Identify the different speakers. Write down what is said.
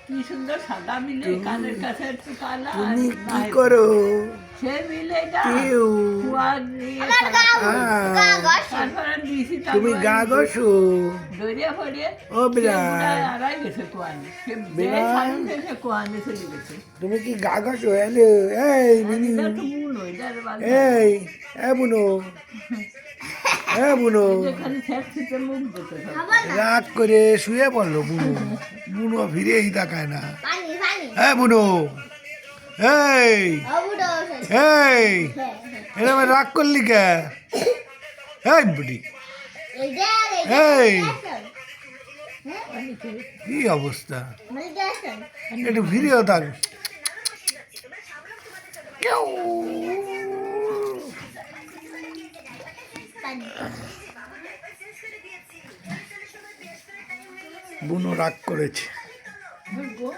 Speaker 1: কি সুন্দর সাদা মিলে কানের কাছে একটু কালা আর
Speaker 2: তুমি কি
Speaker 1: মায়ের
Speaker 2: করো?
Speaker 1: সে মিলে এটা
Speaker 2: কেউ
Speaker 1: কুয়া দিয়ে তারপরে দিছি
Speaker 2: তুমি গা ঘষো?
Speaker 1: দরিয়া ফরিয়ে
Speaker 2: ও বিরাট।
Speaker 1: আড়াই গেছে কোয়ানে সে
Speaker 2: বিরাট।
Speaker 1: সাড়ে থেকে কোয়ানে চলে গেছে
Speaker 2: তুমি কি গা ঘষো? হ্যালো, এই মিনি,
Speaker 1: এটা তো মুনো এটার
Speaker 2: এই বুনো, বুনো।
Speaker 1: যেখানে ঠেক ছিটে মুখ দিতে হবে
Speaker 2: রাগ করে শুয়ে পড়লো বুনো। বুনো ফিরেই তাকায় না। বুনো, এই এই এরকম রাগ করলি কে? এই বুড়ি, এই কি অবস্থা? একটু ফিরেও থাক। বুনো রাগ করেছে।
Speaker 1: গোয়া